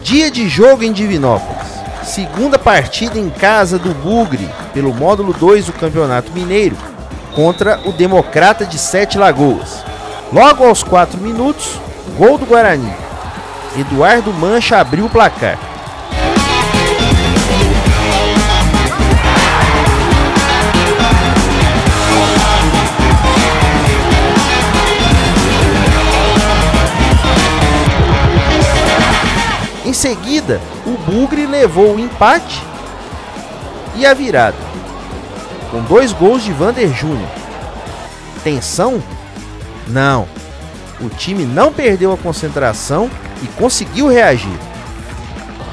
Dia de jogo em Divinópolis. Segunda partida em casa do Bugre, pelo módulo 2 do Campeonato Mineiro, contra o Democrata de Sete Lagoas. Logo aos 4 minutos, gol do Guarani. Eduardo Mancha abriu o placar. Em seguida, o Bugre levou o empate e a virada, com 2 gols de Vander Júnior. Tensão? Não. O time não perdeu a concentração e conseguiu reagir.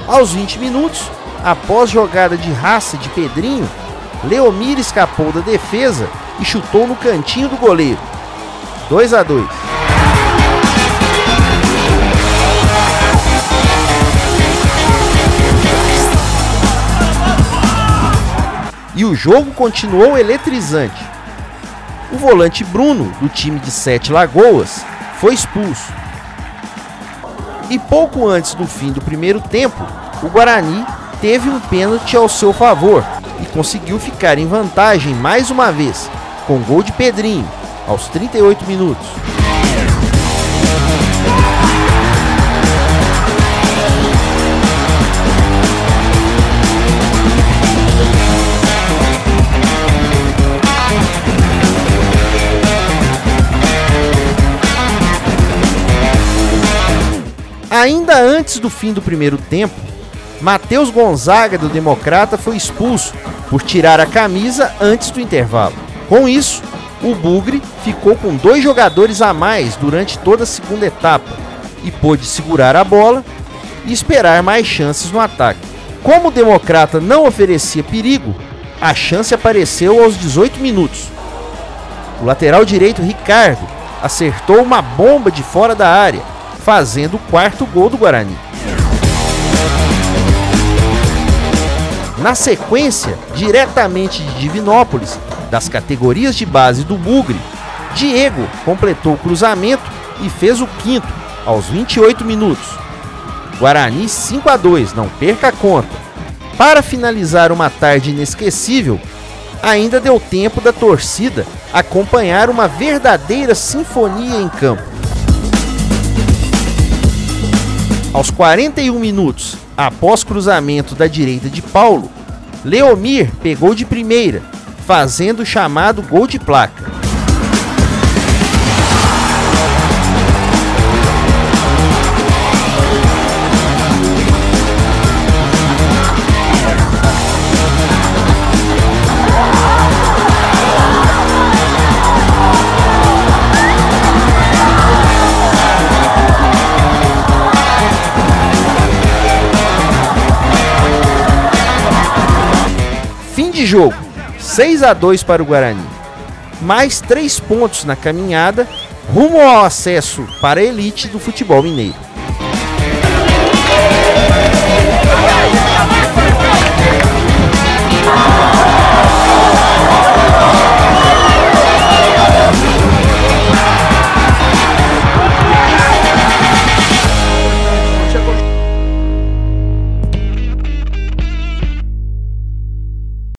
Aos 20 minutos, após jogada de raça de Pedrinho, Leomir escapou da defesa e chutou no cantinho do goleiro. 2-2. E o jogo continuou eletrizante. O volante Bruno, do time de Sete Lagoas, foi expulso. E pouco antes do fim do primeiro tempo, o Guarani teve um pênalti ao seu favor e conseguiu ficar em vantagem mais uma vez, com gol de Pedrinho, aos 38 minutos. Ainda antes do fim do primeiro tempo, Matheus Gonzaga, do Democrata, foi expulso por tirar a camisa antes do intervalo. Com isso, o Bugre ficou com 2 jogadores a mais durante toda a segunda etapa e pôde segurar a bola e esperar mais chances no ataque. Como o Democrata não oferecia perigo, a chance apareceu aos 18 minutos. O lateral direito Ricardo acertou uma bomba de fora da área, fazendo o 4º gol do Guarani. Na sequência, diretamente de Divinópolis, das categorias de base do Bugre, Diego completou o cruzamento e fez o 5º, aos 28 minutos. Guarani 5-2, não perca a conta. Para finalizar uma tarde inesquecível, ainda deu tempo da torcida acompanhar uma verdadeira sinfonia em campo. Aos 41 minutos, após cruzamento da direita de Paulo, Leomir pegou de primeira, fazendo o chamado gol de placa. Fim de jogo, 6-2 para o Guarani, mais 3 pontos na caminhada rumo ao acesso para a elite do futebol mineiro.